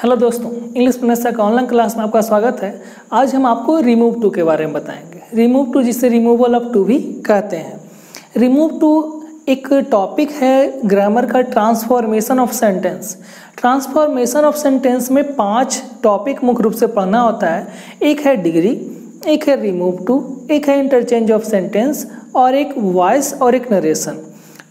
Hello दोस्तों, English प्रोनेंस का online class में आपका स्वागत है। आज हम आपको रिमूव टू के बारे में बताएंगे। रिमूव टू जिसे रिमूवल ऑफ टू भी कहते हैं। रिमूव टू एक टॉपिक है ग्रामर का, transformation of sentence. Transformation of sentence में 5 टॉपिक मुख्य रूप से पढ़ना होता है। एक है डिग्री, एक है रिमूव टू, एक है इंटरचेंज ऑफ सेंटेंस और एक वॉइस और एक नरेशन।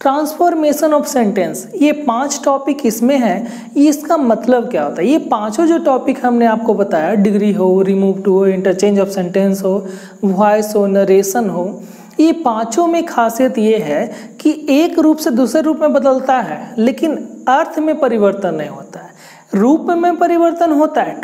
ट्रांसफॉर्मेशन ऑफ सेंटेंस, ये 5 टॉपिक इसमें है। इसका मतलब क्या होता है? ये पांचों जो टॉपिक हमने आपको बताया, डिग्री हो, रिमूव टू हो, इंटरचेंज ऑफ सेंटेंस हो, वॉइस हो, नरेशन हो, ये पांचों में खासियत ये है कि एक रूप से दूसरे रूप में बदलता है, लेकिन अर्थ में परिवर्तन नहीं होता है। रूप में परिवर्तन होता है,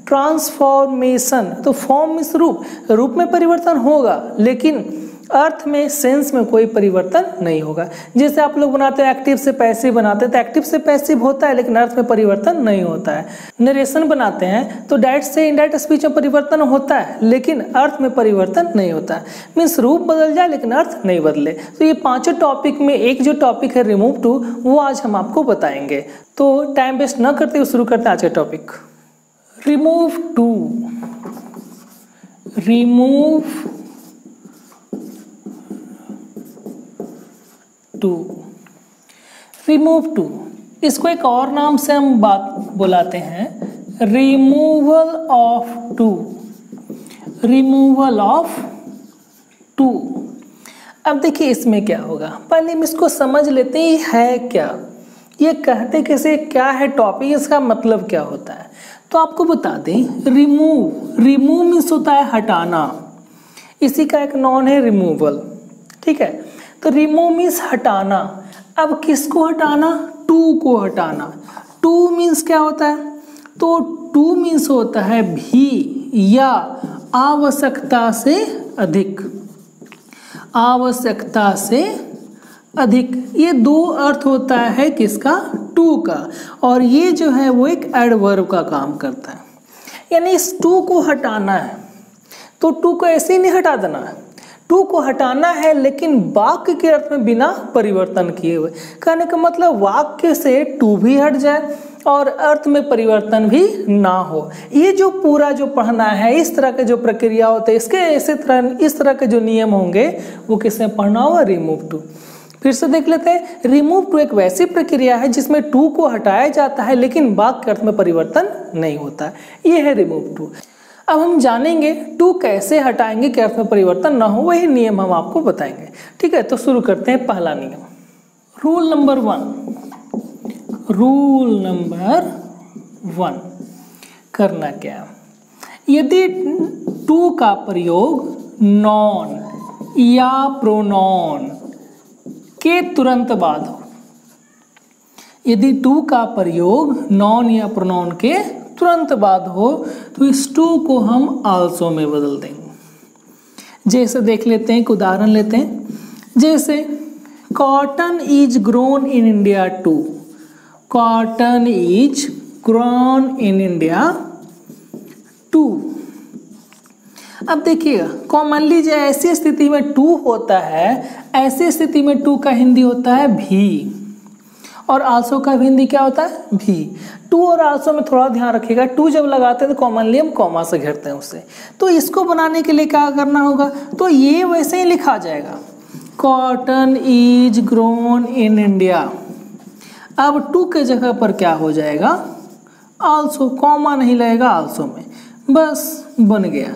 ट्रांसफॉर्मेशन। तो फॉर्म मींस रूप में परिवर्तन होगा, लेकिन अर्थ में, सेंस में कोई परिवर्तन नहीं होगा। जैसे आप लोग बनाते हैं एक्टिव से पैसिव बनाते हैं, तो एक्टिव से पैसिव होता है लेकिन अर्थ में परिवर्तन नहीं होता है। नरेशन बनाते हैं तो डायरेक्ट से इनडायरेक्ट स्पीच में परिवर्तन होता है लेकिन अर्थ में परिवर्तन नहीं होता है। मीन्स रूप बदल जाए लेकिन अर्थ नहीं बदले। तो ये पांचों टॉपिक में एक जो टॉपिक है रिमूव टू, वो आज हम आपको बताएंगे। तो टाइम वेस्ट न करते हुए शुरू करते हैं आज का topic. Remove too, remove too, इसको एक और नाम से हम बुलाते हैं removal of too. Removal of too. अब देखिए इसमें क्या होगा, पहले हम इसको समझ लेते हैं। ये है क्या, ये कहते कैसे, क्या है टॉपिक, इसका मतलब क्या होता है। तो आपको बता दें, रिमूव मीन्स होता है हटाना। इसी का एक नॉन है रिमूवल, ठीक है। तो रिमूव मीन्स हटाना। अब किसको हटाना? टू को हटाना। टू मीन्स क्या होता है? तो टू मीन्स होता है भी या आवश्यकता से अधिक। आवश्यकता से अधिक, ये 2 अर्थ होता है किसका? टू का। और ये जो है वो एक एडवर्ब का काम करता है, यानी इस टू को हटाना है। तो टू को ऐसे ही नहीं हटा देना है, टू को हटाना है लेकिन वाक्य के अर्थ में बिना परिवर्तन किए हुए। कहने का मतलब वाक्य से टू भी हट जाए और अर्थ में परिवर्तन भी ना हो। ये जो पूरा जो पढ़ना है, इस तरह के जो प्रक्रिया होते हैं, इस तरह के जो नियम होंगे, वो किसमें पढ़ना होगा? Remove too. फिर से देख लेते हैं। रिमूव टू एक वैसी प्रक्रिया है जिसमें टू को हटाया जाता है लेकिन वाक्य के अर्थ में परिवर्तन नहीं होता। ये है रिमूव टू। अब हम जानेंगे टू कैसे हटाएंगे कि अर्थ में परिवर्तन ना हो, वही नियम हम आपको बताएंगे, ठीक है। तो शुरू करते हैं। पहला नियम, रूल नंबर 1 करना क्या? यदि टू का प्रयोग नॉन या प्रोनॉन के तुरंत बाद हो, यदि टू का प्रयोग नॉन या प्रोनॉन के तुरंत बाद हो, तो इस टू को हम आल्सो में बदल देंगे। जैसे देख लेते हैं, एक उदाहरण लेते हैं। जैसे cotton is grown in India too. Cotton is grown in India too. अब देखिएगा, कॉमनली जो ऐसी स्थिति में टू होता है, ऐसी स्थिति में टू का हिंदी होता है भी, और आल्सो का हिंदी क्या होता है? भी। टू और आल्सो में थोड़ा ध्यान रखिएगा, टू जब लगाते हैं तो कॉमनली हम कॉमा से घेरते हैं उससे। तो इसको बनाने के लिए क्या करना होगा? तो ये वैसे ही लिखा जाएगा, cotton is grown in India. अब टू के जगह पर क्या हो जाएगा? आल्सो, कॉमा नहीं लगेगा आल्सो में, बस बन गया।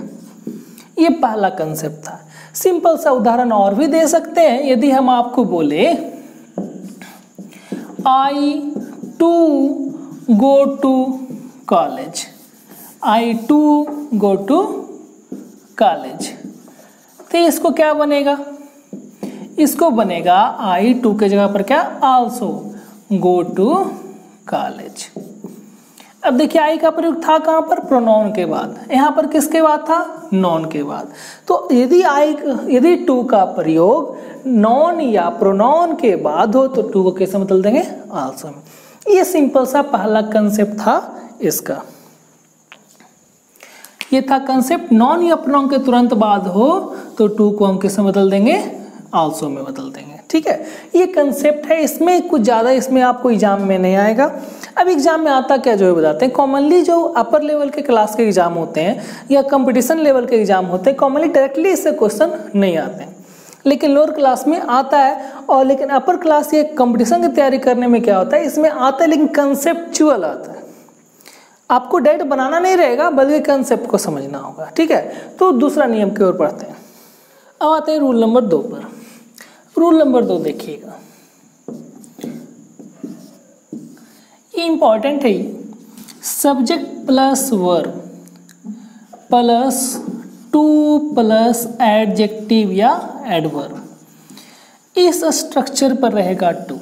ये पहला कंसेप्ट था। सिंपल सा उदाहरण और भी दे सकते हैं। यदि हम आपको बोले I too go to college. I too go to college. तो इसको क्या बनेगा? इसको बनेगा I too के जगह पर क्या? Also go to college. अब देखिए I का प्रयोग था कहाँ पर? प्रोनाउन के बाद। यहाँ पर किसके बाद था? नॉन के बाद। तो यदि टू का प्रयोग नॉन या प्रोनाउन के बाद हो तो टू को कैसे बदल देंगे? आल्सो में। ये सिंपल सा पहला कंसेप्ट था इसका। ये था कंसेप्ट, नॉन या प्रोनाउन के तुरंत बाद हो तो टू को हम किसमें बदल देंगे? आल्सो में बदल देंगे, ठीक है। ये कंसेप्ट है, इसमें कुछ ज़्यादा इसमें आपको एग्जाम में नहीं आएगा। अब एग्जाम में आता क्या जो है बताते हैं। कॉमनली जो अपर लेवल के क्लास के एग्जाम होते हैं या कंपटीशन लेवल के एग्जाम होते हैं, कॉमनली डायरेक्टली इससे क्वेश्चन नहीं आते हैं, लेकिन लोअर क्लास में आता है। और लेकिन अपर क्लास ये कंपटीशन की तैयारी करने में क्या होता है, इसमें आता है लेकिन कंसेप्चुअल आता है। आपको डायरेक्ट बनाना नहीं रहेगा बल्कि कंसेप्ट को समझना होगा, ठीक है। तो दूसरा नियम की ओर पढ़ते हैं। अब आते हैं रूल नंबर 2 पर। रूल नंबर 2 देखिएगा, ये इंपॉर्टेंट है। Subject plus verb plus two plus adjective या एडवर्ब, इस स्ट्रक्चर पर रहेगा 2।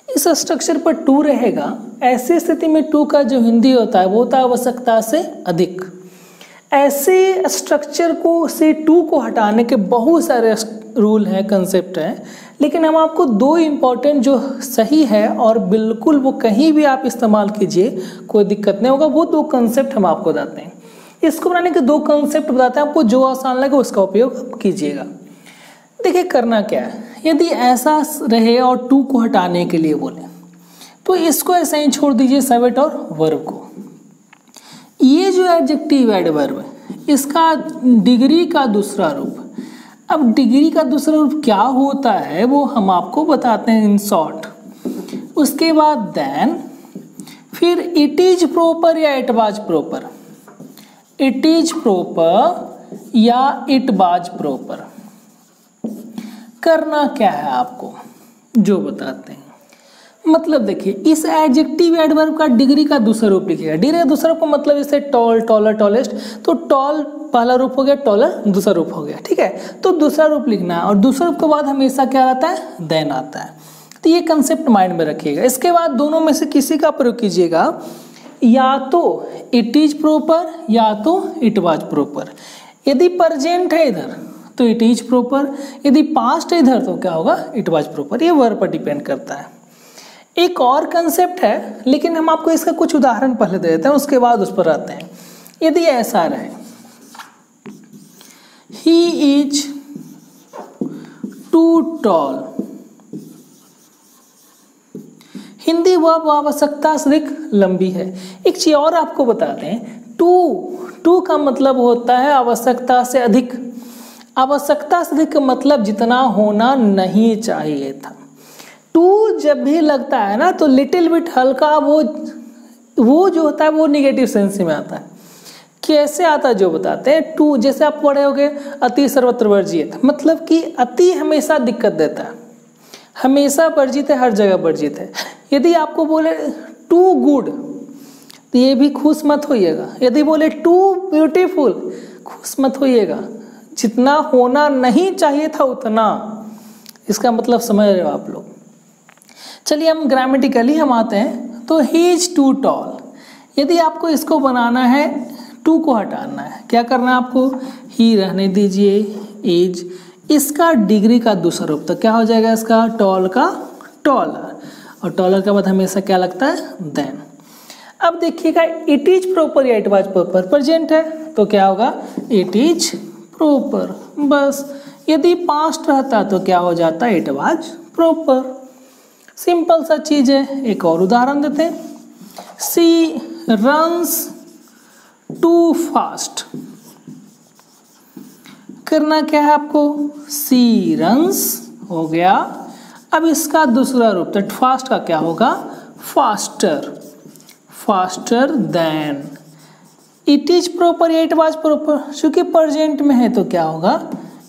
इस स्ट्रक्चर पर 2 रहेगा। ऐसी स्थिति में 2 का जो हिंदी होता है वो होता है आवश्यकता से अधिक। ऐसे स्ट्रक्चर को से 2 को हटाने के बहुत सारे रूल हैं, कंसेप्ट हैं, लेकिन हम आपको 2 इम्पॉर्टेंट जो सही है और बिल्कुल वो कहीं भी आप इस्तेमाल कीजिए कोई दिक्कत नहीं होगा, वो 2 कंसेप्ट हम आपको बताते हैं। इसको बनाने के 2 कंसेप्ट बताते हैं आपको, जो आसान लगे उसका उपयोग कीजिएगा। देखिए करना क्या है, यदि ऐसा रहे और 2 को हटाने के लिए बोले तो इसको ऐसे ही छोड़ दीजिए, सब्जेक्ट और वर्ब को। ये जो एडजेक्टिव एडवर्ब है इसका डिग्री का दूसरा रूप। अब डिग्री का दूसरा रूप क्या होता है वो हम आपको बताते हैं इन शॉर्ट। उसके बाद देन, फिर इट इज प्रॉपर या it was proper, it is proper या इट वाज प्रॉपर। करना क्या है आपको जो बताते हैं। मतलब देखिए, इस एडजेक्टिव एडवर्ब का डिग्री का दूसरा रूप लिखिएगा। डिग्री का दूसरा रूप मतलब जैसे टॉल, टॉलर, टॉलेस्ट, तो टॉल पहला रूप हो गया, टॉलर दूसरा रूप हो गया, ठीक है। तो दूसरा रूप लिखना है और दूसरे रूप के बाद हमेशा क्या आता है, देन आता है। तो ये कंसेप्ट माइंड में रखिएगा। इसके बाद दोनों में से किसी का प्रयोग कीजिएगा, या तो इट इज प्रॉपर या तो इट वाज प्रॉपर। यदि प्रेजेंट है इधर तो इट इज प्रॉपर, यदि पास्ट है इधर तो क्या होगा, इट वाज प्रॉपर। ये वर्ब पर डिपेंड करता है। एक और कंसेप्ट है लेकिन हम आपको इसका कुछ उदाहरण पहले दे देते हैं, उसके बाद उस पर आते हैं। यदि ऐसा रहे, he is too tall, Hindi verb आवश्यकता से अधिक लंबी है। एक चीज और आपको बताते हैं, टू का मतलब होता है आवश्यकता से अधिक। आवश्यकता से अधिक का मतलब जितना होना नहीं चाहिए था। 2 जब भी लगता है ना तो लिटिल बिट हल्का वो जो होता है वो निगेटिव सेंस में आता है। कैसे आता है जो बताते हैं। 2 जैसे आप पढ़े होगे, अति सर्वत्र वर्जित, मतलब कि अति हमेशा दिक्कत देता है, हमेशा वर्जित है, हर जगह वर्जित है। यदि आपको बोले टू गुड तो ये भी खुश मत होइएगा। यदि बोले टू ब्यूटीफुल, खुश मत होइएगा। जितना होना नहीं चाहिए था उतना, इसका मतलब समझ रहे हो आप लोग। चलिए हम ग्रामेटिकली हम आते हैं। तो ही इज टू टॉल, यदि आपको इसको बनाना है, 2 को हटाना है, क्या करना है आपको, ही रहने दीजिए, इज, इसका डिग्री का दूसरा रूप तो क्या हो जाएगा, इसका टॉल का टॉलर, और टॉलर के बाद हमेशा क्या लगता है, देन। अब देखिएगा, इट इज प्रॉपर या इट वाज प्रॉपर, प्रेजेंट है तो क्या होगा, इट इज प्रॉपर, बस। यदि पास्ट रहता तो क्या हो जाता, इट वाज प्रॉपर। सिंपल सा चीज है। एक और उदाहरण देते हैं, सी रन्स टू फास्ट। करना क्या है आपको, सी रन्स हो गया। अब इसका दूसरा रूप तो फास्ट का क्या होगा, faster, faster than. It is proper या इट वाज प्रॉपर, चूंकि प्रेजेंट में है तो क्या होगा,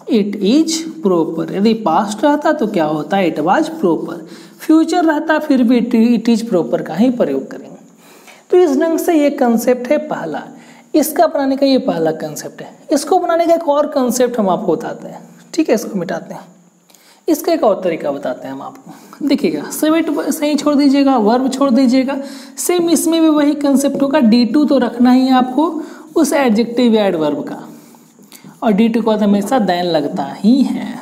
इट इज प्रॉपर। यदि पास्ट रहता तो क्या होता है, इट वाज प्रॉपर। फ्यूचर रहता फिर भी इट इज प्रॉपर का ही प्रयोग करेंगे। तो इस ढंग से ये कंसेप्ट है पहला। इसका बनाने का ये पहला कंसेप्ट है। इसको बनाने का एक और कंसेप्ट हम आपको बताते हैं, ठीक है। इसको मिटाते हैं, इसका एक और तरीका बताते हैं हम आपको। देखिएगा, सब्जेक्ट सही छोड़ दीजिएगा, वर्ब छोड़ दीजिएगा। सेम इसमें भी वही कंसेप्ट होगा। D2 तो रखना ही है आपको उस एडजेक्टिव या एडवर्ब का, और D2 को हमेशा देन लगता ही है।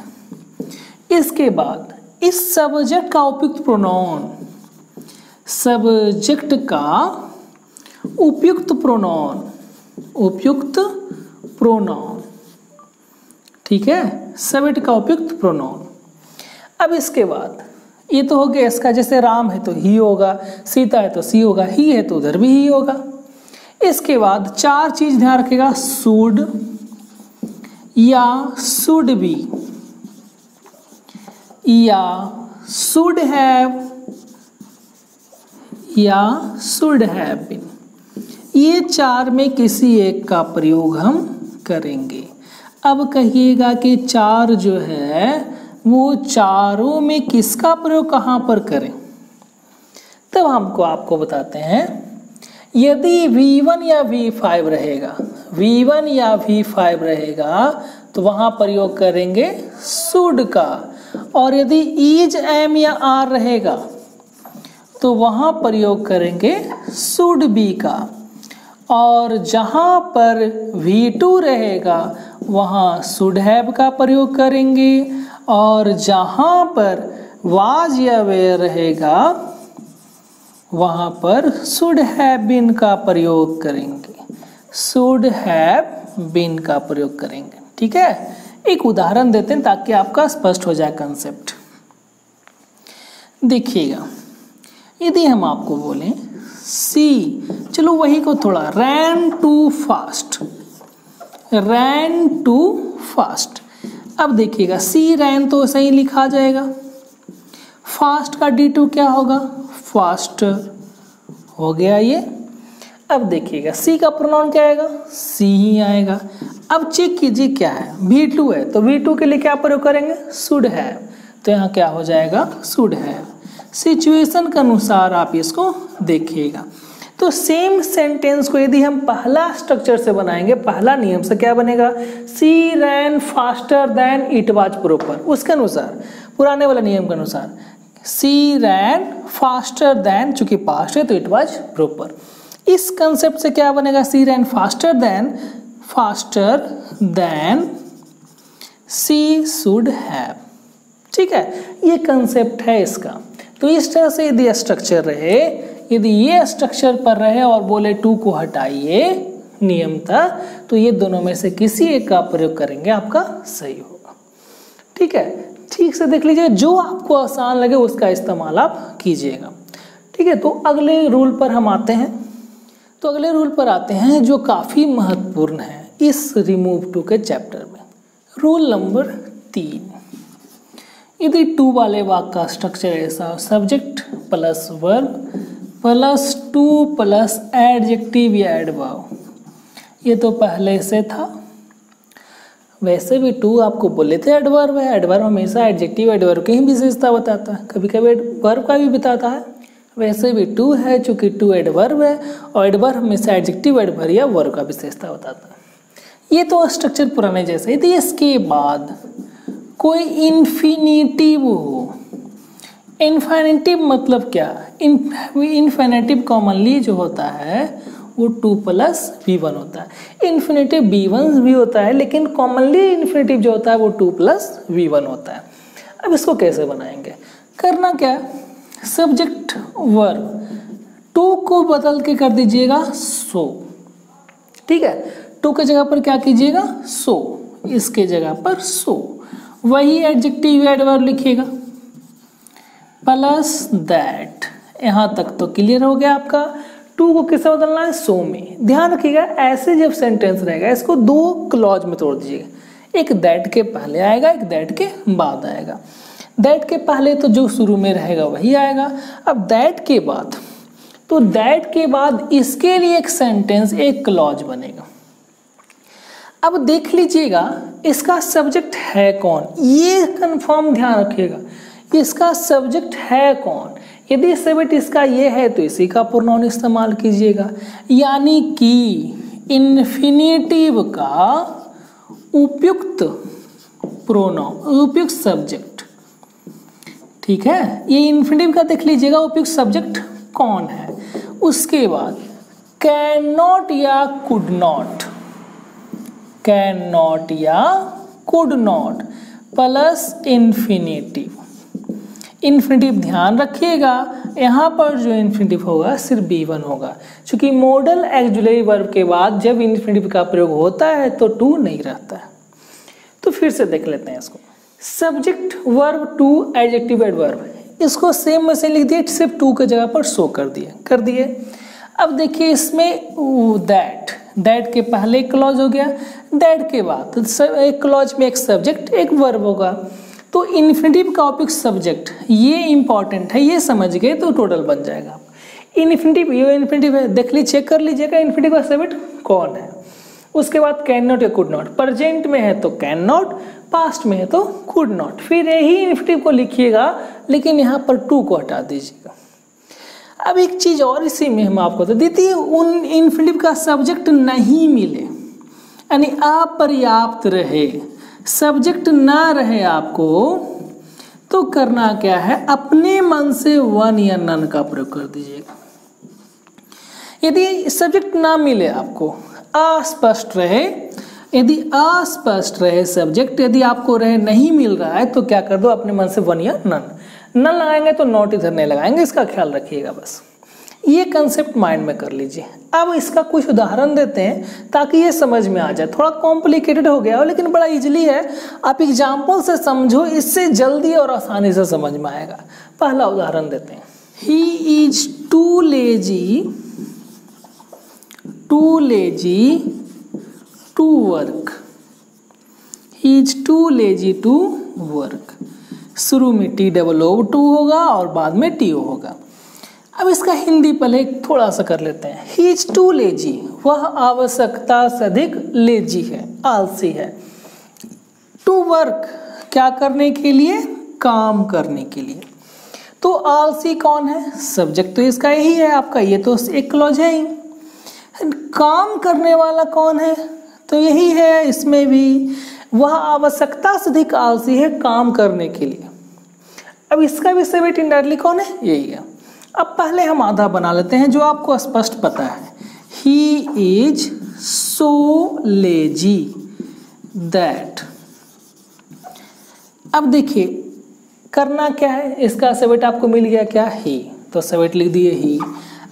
इसके बाद इस सब्जेक्ट का उपयुक्त प्रोनाउन, सब्जेक्ट का उपयुक्त प्रोनाउन, उपयुक्त प्रोनाउन, ठीक है, सब्जेक्ट का उपयुक्त प्रोनाउन। अब इसके बाद ये तो हो गया इसका, जैसे राम है तो ही होगा, सीता है तो सी होगा, ही है तो उधर भी ही होगा। इसके बाद 4 चीज ध्यान रखिएगा, शुड या शुड बी या शुड हैव या शुड हैव बीन, ये 4 में किसी एक का प्रयोग हम करेंगे। अब कहिएगा कि 4 जो है वो चारों में किसका प्रयोग कहाँ पर करें, तब हमको आपको बताते हैं। यदि V1 या V5 रहेगा, V1 या V5 रहेगा तो वहां प्रयोग करेंगे शुड का, और यदि इज एम या आर रहेगा तो वहां प्रयोग करेंगे शुड बी का, और जहां पर V2 रहेगा वहां शुड हैव का प्रयोग करेंगे, और जहां पर वाज या वेयर रहेगा वहां पर शुड हैव बीन का प्रयोग करेंगे, शुड हैव बीन का प्रयोग करेंगे। ठीक है, एक उदाहरण देते हैं ताकि आपका स्पष्ट हो जाए कंसेप्ट। देखिएगा, यदि हम आपको बोलें सी, चलो वही को थोड़ा, ran too fast, ran too fast. अब देखिएगा सी रैन तो सही लिखा जाएगा, फास्ट का D2 क्या होगा, फास्ट हो गया ये। अब देखिएगा सी का प्रोनाउन क्या आएगा, सी ही आएगा। अब चेक कीजिए क्या है, V2 है तो V2 के लिए क्या प्रयोग करेंगे, शुड हैव, तो यहाँ क्या हो जाएगा, शुड हैव। सिचुएशन के अनुसार आप इसको देखिएगा। तो सेम सेंटेंस को यदि हम पहला स्ट्रक्चर से बनाएंगे, पहला नियम से क्या बनेगा, she ran faster than it was proper, उसके अनुसार, पुराने वाला नियम के अनुसार सी रैन फास्टर देन, चूंकि पास्ट है तो इट वाज प्रॉपर। इस कंसेप्ट से क्या बनेगा, she ran faster than she should have. ठीक है, ये कंसेप्ट है इसका। तो इस तरह से यदि स्ट्रक्चर रहे, यदि ये स्ट्रक्चर पर रहे और बोले 2 को हटाइए नियम था, तो ये दोनों में से किसी एक का प्रयोग करेंगे, आपका सही होगा। ठीक है, ठीक से देख लीजिए, जो आपको आसान लगे उसका इस्तेमाल आप कीजिएगा। ठीक है, तो अगले रूल पर हम आते हैं। तो अगले रूल पर आते हैं जो काफ़ी महत्वपूर्ण है इस रिमूव टू के चैप्टर में। रूल नंबर 3, यदि 2 वाले वाक्य का स्ट्रक्चर ऐसा, subject plus verb plus 2 plus adjective या एडवर्ब, ये तो पहले से था। वैसे भी 2 आपको बोले थे एडवर्ब है, एडवर्ब हमेशा एडजेक्टिव एडवर्ब की ही विशेषता बताता है, कभी कभी वर्ब का भी बताता है। वैसे भी 2 है, चूंकि 2 एडवर्ब है और एडवर्ब हमेशा एडजेक्टिव एडवर्ब या वर्ब का विशेषता बताता है। ये तो स्ट्रक्चर पुराने जैसे। यदि इसके बाद कोई इन्फिनिटिव हो, इन्फिनिटिव मतलब क्या, इन्फिनिटिव कॉमनली जो होता है वो 2 प्लस V1 होता है। इन्फिनिटिव V1 भी होता है, लेकिन कॉमनली इन्फिनिटिव जो होता है वो 2 प्लस V1 होता है। अब इसको कैसे बनाएंगे, करना क्या, सब्जेक्ट वर्ब 2 को बदल के कर दीजिएगा सो। ठीक है, 2 के जगह पर क्या कीजिएगा, सो, इसके जगह पर सो। वही एडजेक्टिव एडवर्ब लिखिएगा प्लस दैट। यहाँ तक तो क्लियर हो गया आपका। 2 को किससे बदलना है, सो में। ध्यान रखिएगा, ऐसे जब सेंटेंस रहेगा इसको 2 क्लॉज में तोड़ दीजिएगा, एक दैट के पहले आएगा, एक दैट के बाद आएगा। दैट के पहले तो जो शुरू में रहेगा वही आएगा। अब दैट के बाद, तो दैट के बाद इसके लिए एक सेंटेंस, एक क्लॉज बनेगा। अब देख लीजिएगा इसका सब्जेक्ट है कौन, ये कंफर्म ध्यान रखिएगा, इसका सब्जेक्ट है कौन। यदि सब्जेक्ट इसका ये है तो इसी का प्रोनाउन इस्तेमाल कीजिएगा, यानी कि इन्फिनिटिव का उपयुक्त प्रोनाउन, उपयुक्त सब्जेक्ट। ठीक है, ये इन्फिनिटिव का देख लीजिएगा उपयुक्त सब्जेक्ट कौन है। उसके बाद कैन नॉट या कुड नॉट, कैन नॉट या could not plus infinitive. Infinitive ध्यान रखिएगा, यहाँ पर जो इन्फिनिटिव होगा सिर्फ B1 होगा, क्योंकि मॉडल ऑक्सिलरी वर्ब के बाद जब इन्फिनिटिव का प्रयोग होता है तो 2 नहीं रहता है। तो फिर से देख लेते हैं इसको, सब्जेक्ट वर्ब 2 एडजेक्टिव एडवर्ब, इसको सेम में से लिख दिए, सिर्फ टू के जगह पर शो कर दिए। अब देखिए इसमें दैट के पहले एक क्लॉज हो गया, दैट के बाद एक क्लॉज में एक सब्जेक्ट एक वर्ब होगा। तो इन्फिनेटिव का ऑब्जेक्ट सब्जेक्ट ये इंपॉर्टेंट है, ये समझ गए तो टोटल बन जाएगा। इन्फिनेटिव, ये इन्फिनेटिव है, देख लीजिए, चेक कर लीजिएगा इन्फिनेटिव का सब्जेक्ट कौन है। उसके बाद कैन नॉट या कुड नॉट, प्रेजेंट में है तो कैन नॉट, पास्ट में है तो कुड नॉट। फिर यही इन्फिनेटिव को लिखिएगा, लेकिन यहाँ पर टू को हटा दीजिएगा। अब एक चीज और इसी में हम आपको बता देती है, उन इन्फिनेटिव का सब्जेक्ट नहीं मिले यानी अपर्याप्त रहे, सब्जेक्ट ना रहे आपको, तो करना क्या है, अपने मन से वन या नन का प्रयोग कर दीजिएगा। यदि सब्जेक्ट ना मिले आपको, अस्पष्ट रहे, यदि अस्पष्ट रहे सब्जेक्ट, यदि आपको रहे नहीं मिल रहा है तो क्या कर दो, अपने मन से वन या नन लगाएंगे तो नॉट इधर नहीं लगाएंगे, इसका ख्याल रखिएगा। बस ये कंसेप्ट माइंड में कर लीजिए। अब इसका कुछ उदाहरण देते हैं ताकि ये समझ में आ जाए। थोड़ा कॉम्प्लिकेटेड हो गया हो लेकिन बड़ा इजीली है, आप एग्जाम्पल से समझो, इससे जल्दी और आसानी से समझ में आएगा। पहला उदाहरण देते हैं, he is too lazy to work, he is too lazy to work. शुरू में TOO होगा और बाद में TO होगा। अब इसका हिंदी पहले थोड़ा सा कर लेते हैं। ही इज टू लेजी, वह आवश्यकता से अधिक लेजी है, आलसी है। टू वर्क, क्या करने के लिए, काम करने के लिए। तो आलसी कौन है, सब्जेक्ट तो इसका यही है आपका, ये तो एक क्लॉज है ही। काम करने वाला कौन है, तो यही है इसमें भी, वह आवश्यकता से अधिक आलसी है काम करने के लिए। अब इसका भी सब्जेक्ट इनडायरेक्टली कौन है, यही है। अब पहले हम आधा बना लेते हैं जो आपको स्पष्ट पता है। ही इज सो लेजी दैट। अब देखिए करना क्या है, इसका सब्जेक्ट आपको मिल गया क्या, ही, तो सब्जेक्ट लिख दिए ही।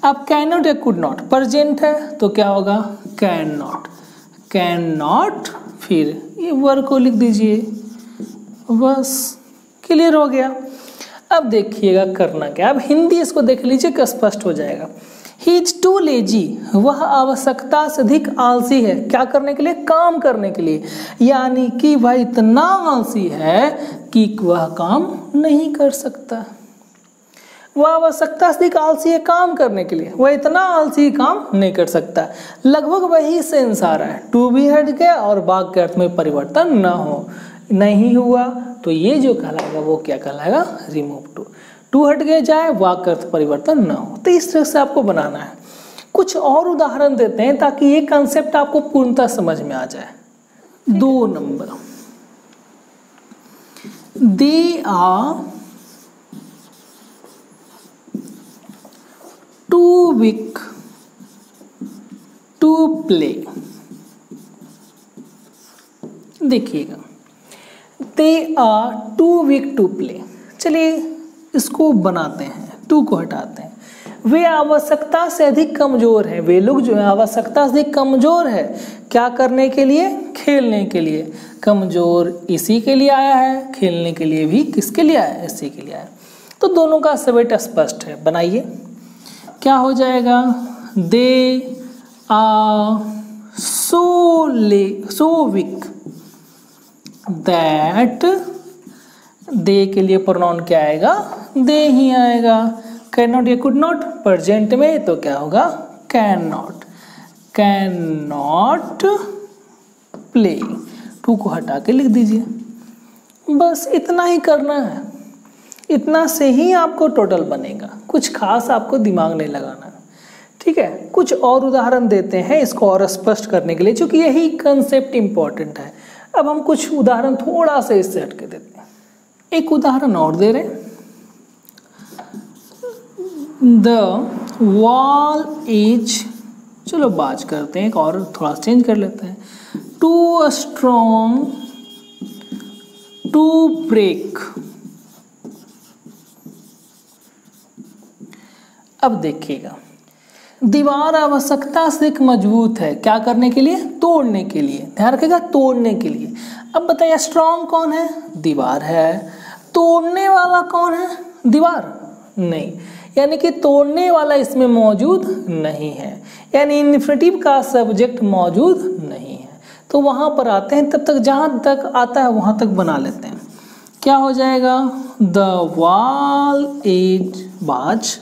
अब कैन नॉट या कुड नॉट, प्रेजेंट है तो क्या होगा, कैन नॉट, फिर ये वर्ब को लिख दीजिए, बस क्लियर हो गया। अब देखिएगा करना क्या, अब हिंदी इसको देख लीजिए कि स्पष्ट हो जाएगा। ही इज टू लेजी, वह आवश्यकता से अधिक आलसी है, क्या करने के लिए, काम करने के लिए। यानी कि वह इतना आलसी है कि वह काम नहीं कर सकता। वह आवश्यकता से अधिक आलसी है काम करने के लिए, वह इतना आलसी काम नहीं कर सकता। लगभग वही सेंस आ रहा है, टू भी हट गया और वाक्य के अर्थ में परिवर्तन न हो, नहीं हुआ तो ये जो कहलाएगा वो क्या कहलाएगा, रिमूव टू हट गया जाए, वाक्य अर्थ परिवर्तन न हो। तो इस तरह से आपको बनाना है। कुछ और उदाहरण देते हैं ताकि ये कंसेप्ट आपको पूर्णतः समझ में आ जाए। 2 number, they are too weak to play. देखिएगा, they are too weak to play. चलिए इसको बनाते हैं, टू को हटाते हैं। वे आवश्यकता से अधिक कमजोर हैं, वे लोग जो है आवश्यकता से अधिक कमजोर है, क्या करने के लिए, खेलने के लिए। कमजोर इसी के लिए आया है, खेलने के लिए भी किसके लिए आया है, इसी के लिए आया। तो दोनों का सब्जेक्ट स्पष्ट है, बनाइए क्या हो जाएगा, they are so weak that, they के लिए प्रोनाउन क्या आएगा, दे ही आएगा। कैन नॉट या कुड नॉट, प्रेजेंट में तो क्या होगा, कैन नॉट प्ले। टू को हटा के लिख दीजिए। बस इतना ही करना है, इतना से ही आपको टोटल बनेगा, कुछ खास आपको दिमाग नहीं लगाना। ठीक है, कुछ और उदाहरण देते हैं इसको और स्पष्ट करने के लिए, क्योंकि यही कंसेप्ट इंपॉर्टेंट है। अब हम कुछ उदाहरण थोड़ा सा इससे हटके देते हैं। एक उदाहरण और दे रहे, द वॉल इज, चलो बात करते हैं एक और, थोड़ा चेंज कर लेते हैं, टू स्ट्रॉन्ग टू ब्रेक। अब देखिएगा, दीवार आवश्यकता से एक मजबूत है, क्या करने के लिए, तोड़ने के लिए। ध्यान रखिएगा, तोड़ने के लिए। अब बताइए स्ट्रॉन्ग कौन है, दीवार है, तोड़ने वाला कौन है, दीवार नहीं, यानी कि तोड़ने वाला इसमें मौजूद नहीं है, यानी इन्फिनेटिव का सब्जेक्ट मौजूद नहीं है। तो वहाँ पर आते हैं, तब तक जहाँ तक आता है वहाँ तक बना लेते हैं। क्या हो जाएगा? The wall is was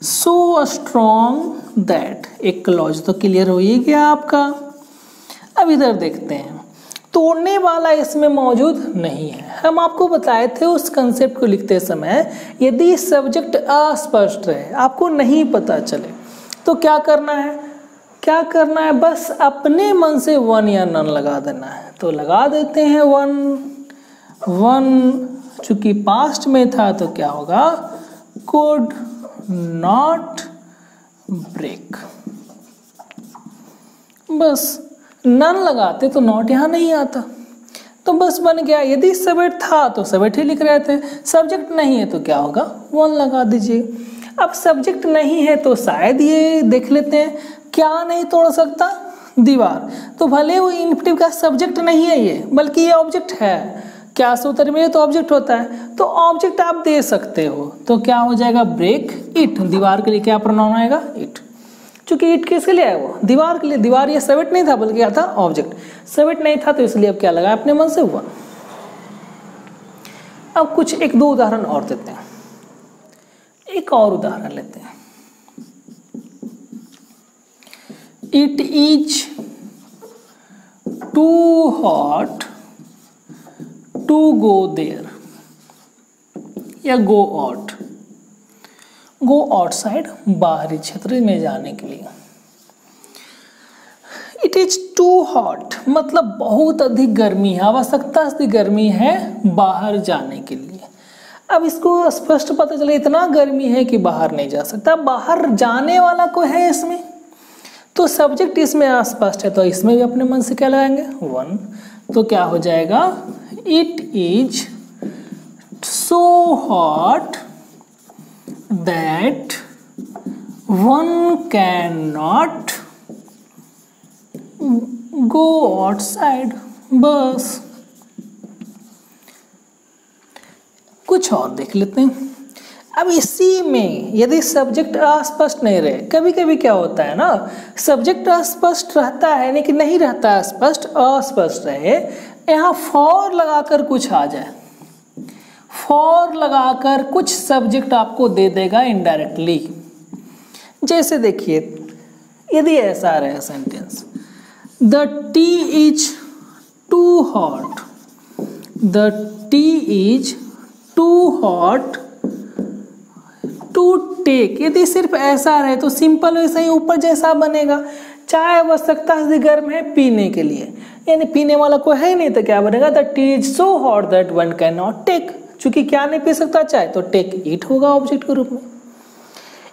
so strong that. एक क्लॉज तो क्लियर हो ही गया आपका। अब इधर देखते हैं, तोड़ने वाला इसमें मौजूद नहीं है। हम आपको बताए थे उस कंसेप्ट को लिखते समय, यदि सब्जेक्ट अस्पष्ट रहे, आपको नहीं पता चले, तो क्या करना है? क्या करना है? बस अपने मन से वन या नन लगा देना है। तो लगा देते हैं वन। वन चूंकि पास्ट में था तो क्या होगा? Could not break. बस नन लगाते तो नॉट यहाँ नहीं आता, तो बस बन गया। यदि सब्जेक्ट था तो सब्जेक्ट ही लिख रहे थे, सब्जेक्ट नहीं है तो क्या होगा? वन लगा दीजिए। अब सब्जेक्ट नहीं है तो शायद ये देख लेते हैं, क्या नहीं तोड़ सकता? दीवार। तो भले वो इन्फिनेटिव का सब्जेक्ट नहीं है ये, बल्कि ये ऑब्जेक्ट है। क्या सूत्र में तो ऑब्जेक्ट होता है, तो ऑब्जेक्ट आप दे सकते हो। तो क्या हो जाएगा? Break it. दीवार के लिए क्या प्रोनाउन आएगा? इट। चूंकि इट किसके लिए है? वो दीवार के लिए। दीवार ये सब्जेक्ट नहीं था बल्कि क्या था? ऑब्जेक्ट। सब्जेक्ट नहीं था तो इसलिए अब क्या लगाया अपने मन से? हुआ। अब कुछ एक दो उदाहरण और देते हैं। एक और उदाहरण लेते हैं। It is too hot to go there, या गो आउट। गो आउटसाइड, बाहरी क्षेत्र में जाने के लिए। इट इज टू हॉट मतलब बहुत अधिक गर्मी है, आवश्यकता से गर्मी है बाहर जाने के लिए। अब इसको स्पष्ट पता चले इतना गर्मी है कि बाहर नहीं जा सकता। बाहर जाने वाला कोई है इसमें? तो सब्जेक्ट इसमें अस्पष्ट है, तो इसमें भी अपने मन से क्या लगाएंगे? वन। तो क्या हो जाएगा? It is so hot that one cannot go outside। बस कुछ और देख लेते हैं। अब इसी में यदि सब्जेक्ट अस्पष्ट नहीं रहे, कभी कभी क्या होता है ना, सब्जेक्ट अस्पष्ट रहता है लेकिन नहीं रहता स्पष्ट, अस्पष्ट रहे, यहाँ फॉर लगाकर कुछ आ जाए। फॉर लगाकर कुछ सब्जेक्ट आपको दे देगा इनडायरेक्टली। जैसे देखिए, यदि ऐसा रहे sentence, the tea is too hot, the tea is too hot to take. यदि सिर्फ ऐसा रहे तो सिंपल वैसा ही ऊपर जैसा बनेगा। चाय आवश्यकता से गर्म है पीने के लिए, यानी पीने वाला कोई है ही नहीं, तो क्या बनेगा? The tea is so hot that one can not take. चूंकि क्या नहीं पी सकता चाय, तो टेक इट होगा ऑब्जेक्ट के रूप में।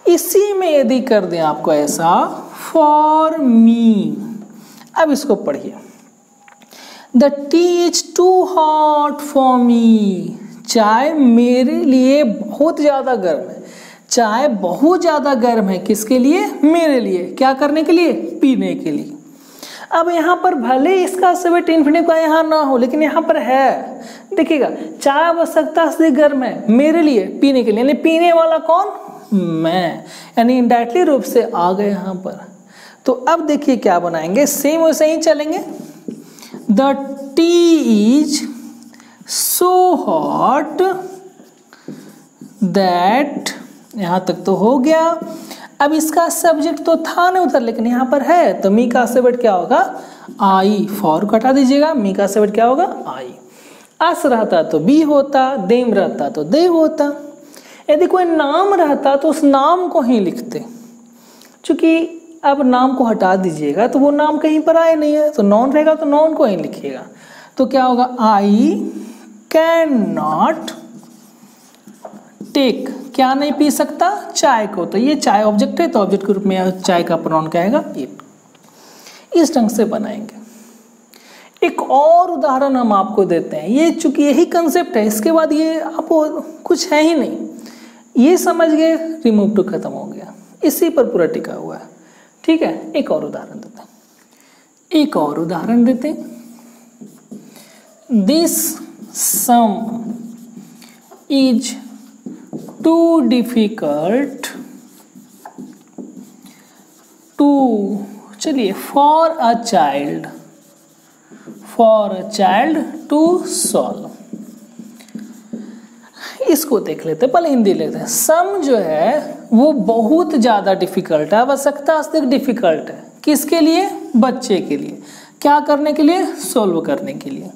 इसी में यदि कर दें आपको ऐसा, फॉर मी। अब इसको पढ़िए, the tea is too hot for me. चाय मेरे लिए बहुत ज्यादा गर्म है। चाय बहुत ज्यादा गर्म है किसके लिए? मेरे लिए। क्या करने के लिए? पीने के लिए। अब यहाँ पर भले इसका सब्जेक्ट इन्फिनेटिव का यहाँ ना हो, लेकिन यहाँ पर है। देखिएगा, चाय आवश्यकता से गर्म है मेरे लिए, पीने के लिए, यानी पीने वाला कौन? मैं, यानी इनडायरेक्टली रूप से आ गए यहाँ पर। तो अब देखिए क्या बनाएंगे, सेम वैसे ही चलेंगे। The tea is so hot that, यहाँ तक तो हो गया। अब इसका सब्जेक्ट तो था ना उधर, लेकिन यहाँ पर है, तो मी का सब्जेक्ट क्या होगा? आई। फॉर को हटा दीजिएगा, मी का सब्जेक्ट क्या होगा? आई। अस रहता तो बी होता, देम रहता तो दे होता। यदि कोई नाम रहता तो उस नाम को ही लिखते। चूंकि अब नाम को हटा दीजिएगा तो वो नाम कहीं पर आए नहीं है, तो नॉन रहेगा तो नॉन को ही लिखिएगा। तो क्या होगा? I can not take. क्या नहीं पी सकता? चाय को। तो ये चाय ऑब्जेक्ट है, तो ऑब्जेक्ट के रूप में चाय का प्रोनाउन क्या आएगा? इट। इस ढंग से बनाएंगे। एक और उदाहरण हम आपको देते हैं। ये चूंकि यही कंसेप्ट है, इसके बाद ये आपको कुछ है ही नहीं, ये समझ गए, रिमूव टू खत्म हो गया, इसी पर पूरा टिका हुआ है। ठीक है, एक और उदाहरण देते हैं। एक और उदाहरण देते हैं। This sum is too difficult to, चलिए for a child to solve. इसको देख लेते हैं, पहले हिंदी लेते हैं। सम जो है वो बहुत ज़्यादा डिफिकल्ट है, आवश्यकता से डिफिकल्ट है। किसके लिए? बच्चे के लिए। क्या करने के लिए? सोल्व करने के लिए।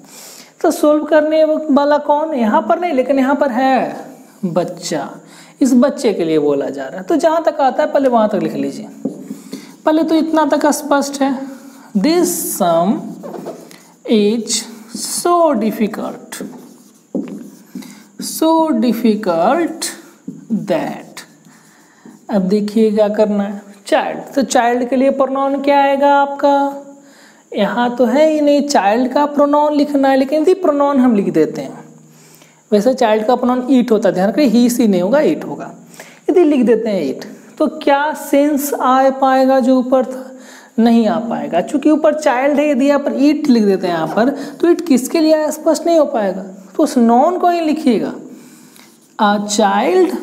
तो सोल्व करने वाला कौन? यहाँ पर नहीं, लेकिन यहाँ पर है बच्चा। इस बच्चे के लिए बोला जा रहा है। तो जहाँ तक आता है पहले वहाँ तक लिख लीजिए। पहले तो इतना तक स्पष्ट है, this sum is so difficult that. अब देखिए क्या करना है, चाइल्ड। तो चाइल्ड के लिए प्रोनाउन क्या आएगा आपका? यहाँ तो है ही नहीं, चाइल्ड का प्रोनाउन लिखना है, लेकिन यदि प्रोनाउन हम लिख देते हैं, वैसे चाइल्ड का प्रोनाउन ईट होता है, ध्यान रखिए, ही सी नहीं होगा, ईट होगा। यदि लिख देते हैं ईट, तो क्या सेंस आ पाएगा जो ऊपर था? नहीं आ पाएगा, क्योंकि ऊपर चाइल्ड है। यदि यहाँ पर ईट लिख देते हैं यहाँ पर, तो ईट किसके लिए आया स्पष्ट नहीं हो पाएगा, तो उस नॉन को ही लिखिएगा। अ चाइल्ड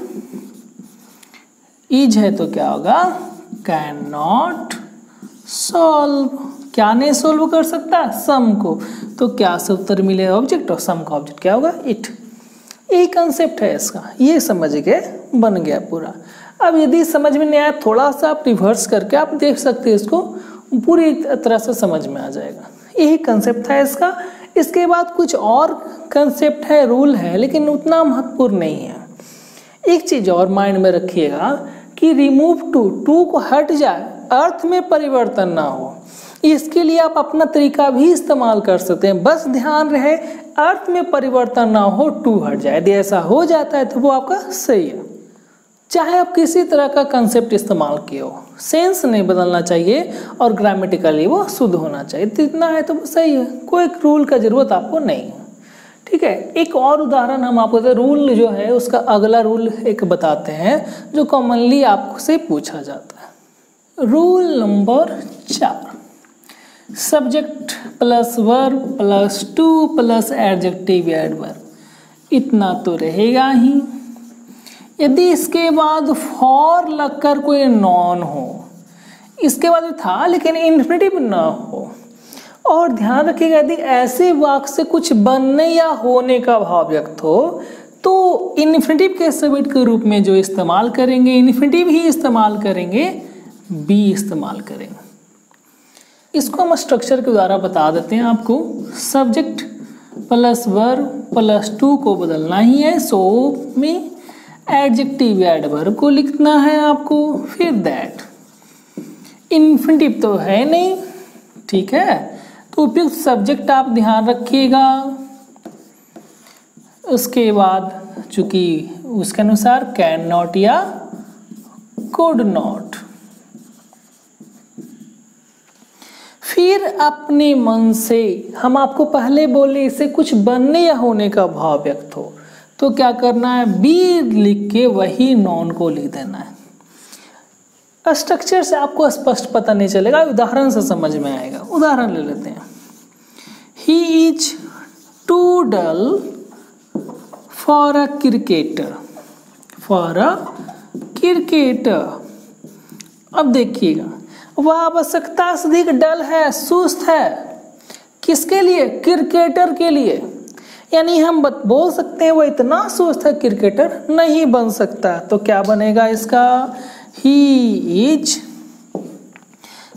इज है तो क्या होगा? Can not solve. क्या नहीं सोल्व कर सकता? सम को। तो क्या से उत्तर मिलेगा? ऑब्जेक्ट, और सम का ऑब्जेक्ट क्या होगा? इट। यही कंसेप्ट है इसका, ये समझ के बन गया पूरा। अब यदि समझ में नहीं आया, थोड़ा सा आप रिवर्स करके आप देख सकते हैं, इसको पूरी तरह से समझ में आ जाएगा। यही कंसेप्ट था इसका। इसके बाद कुछ और कंसेप्ट है, रूल है, लेकिन उतना महत्वपूर्ण नहीं है। एक चीज और माइंड में रखिएगा कि रिमूव टू को हट जाए, अर्थ में परिवर्तन ना हो। इसके लिए आप अपना तरीका भी इस्तेमाल कर सकते हैं, बस ध्यान रहे अर्थ में परिवर्तन ना हो, टू हट जाए। यदि ऐसा हो जाता है तो वो आपका सही है। चाहे आप किसी तरह का कंसेप्ट इस्तेमाल किए हो, सेंस नहीं बदलना चाहिए और ग्रामेटिकली वो शुद्ध होना चाहिए। तो इतना है तो सही है, कोई रूल का जरूरत आपको नहीं है। ठीक है, एक और उदाहरण हम आपको रूल जो है उसका अगला रूल एक बताते हैं जो कॉमनली आपसे पूछा जाता है। Rule number 4, subject plus verb plus two plus adjective adverb. इतना तो रहेगा ही। यदि इसके बाद फॉर लगकर कोई नॉन हो, इसके बाद भी था लेकिन इन्फिनिटिव ना हो, और ध्यान रखिएगा यदि ऐसे वाक्य से कुछ बनने या होने का भाव व्यक्त हो तो इन्फिनिटिव के सब्जेक्ट के रूप में जो इस्तेमाल करेंगे, इन्फिनिटिव ही इस्तेमाल करेंगे, बी इस्तेमाल करेंगे। इसको हम स्ट्रक्चर के द्वारा बता देते हैं आपको। Subject plus verb plus two को बदलना ही है, सो में एडजेक्टिव एडवर्ब को लिखना है आपको, फिर दैट। इन्फिनिटिव तो है नहीं, ठीक है, तो उपयुक्त सब्जेक्ट आप ध्यान रखिएगा। उसके बाद चूंकि उसके अनुसार कैन नॉट या कुड नॉट। फिर अपने मन से, हम आपको पहले बोले इसे कुछ बनने या होने का भाव व्यक्त हो तो क्या करना है? बी लिख के वही नॉन को लिख देना है। स्ट्रक्चर से आपको स्पष्ट पता नहीं चलेगा, उदाहरण से समझ में आएगा। उदाहरण ले लेते हैं। He is too dull for a cricketer, for a cricketer. अब देखिएगा, वह आवश्यकता से अधिक डल है, सुस्त है। किसके लिए? क्रिकेटर के लिए। यानी हम बोल सकते हैं वो इतना सुस्त है क्रिकेटर नहीं बन सकता। तो क्या बनेगा इसका? He is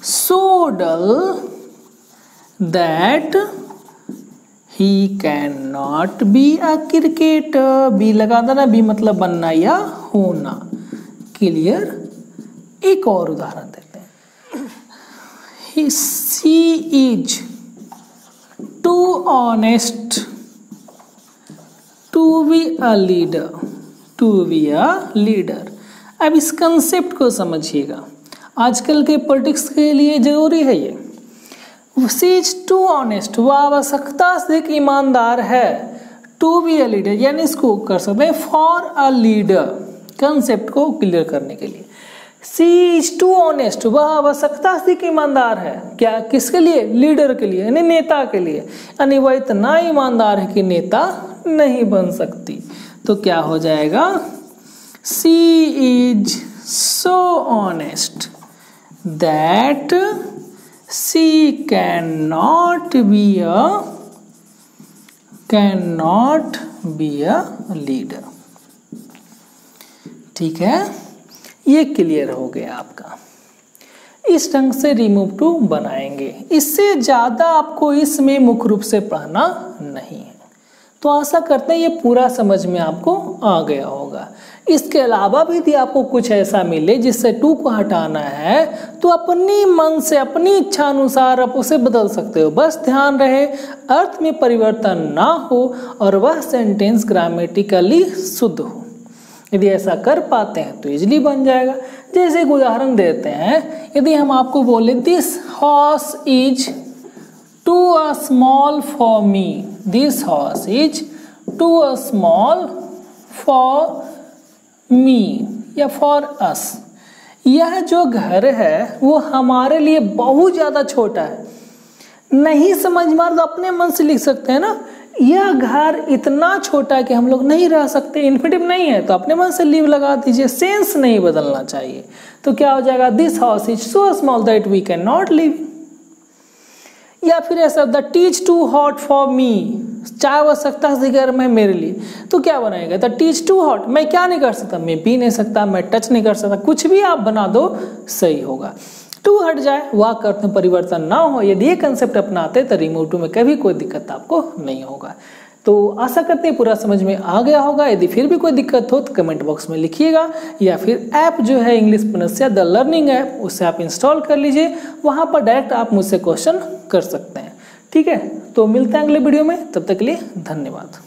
so dull that he can not be a cricketer. Be लगा देना, बी मतलब बनना या होना। क्लियर? एक और उदाहरण देते हैं। She is too honest to be a leader, to be a leader. अब इस कंसेप्ट को समझिएगा, आजकल के पॉलिटिक्स के लिए जरूरी है ये। शी इज टू ऑनेस्ट, वह आवश्यकता से एक ईमानदार है। टू बी अ लीडर यानी इसको कर सकते हैं फॉर अ लीडर, कंसेप्ट को क्लियर करने के लिए। शी इज टू ऑनेस्ट, वह आवश्यकता से एक ईमानदार है। क्या? किसके लिए? लीडर के लिए, यानी नेता के लिए। यानी वह इतना ईमानदार है कि नेता नहीं बन सकती। तो क्या हो जाएगा? She is so honest that she can not be a leader. ठीक है, ये क्लियर हो गया आपका। इस ढंग से रिमूव टू बनाएंगे, इससे ज़्यादा आपको इसमें मुख्य रूप से पढ़ना नहीं है। तो आशा करते हैं ये पूरा समझ में आपको आ गया होगा। इसके अलावा भी यदि आपको कुछ ऐसा मिले जिससे टू को हटाना है तो अपनी मन से अपनी इच्छा अनुसार आप उसे बदल सकते हो। बस ध्यान रहे अर्थ में परिवर्तन ना हो और वह सेंटेंस ग्रामेटिकली शुद्ध हो। यदि ऐसा कर पाते हैं तो इजीली बन जाएगा। जैसे एक उदाहरण देते हैं, यदि हम आपको बोले this horse is too a small for me, this horse is too a small for me या फॉर अस, यह जो घर है वो हमारे लिए बहुत ज़्यादा छोटा है। नहीं समझ में तो अपने मन से लिख सकते हैं ना, यह घर इतना छोटा है कि हम लोग नहीं रह सकते, इन्फिनिटिव नहीं है तो अपने मन से लीव लगा दीजिए, सेंस नहीं बदलना चाहिए। तो क्या हो जाएगा, this house is so small that we can not live. या फिर ऐसा the tea is too hot for me, चाय आवश्यकता से गर्म है मेरे लिए, तो क्या बनाएगा, the tea is too hot, मैं क्या नहीं कर सकता, मैं पी नहीं सकता, मैं टच नहीं कर सकता, कुछ भी आप बना दो सही होगा। टू हट जाए, वाक्य अर्थ में परिवर्तन ना हो, यदि ये कंसेप्ट अपनाते तो रिमूव टू में कभी कोई दिक्कत आपको नहीं होगा। तो आशा करते हैं पूरा समझ में आ गया होगा। यदि फिर भी कोई दिक्कत हो तो कमेंट बॉक्स में लिखिएगा, या फिर ऐप जो है इंग्लिश प्रोनंसिया द लर्निंग ऐप, उसे आप इंस्टॉल कर लीजिए, वहाँ पर डायरेक्ट आप मुझसे क्वेश्चन कर सकते हैं। ठीक है, तो मिलते हैं अगले वीडियो में, तब तक के लिए धन्यवाद।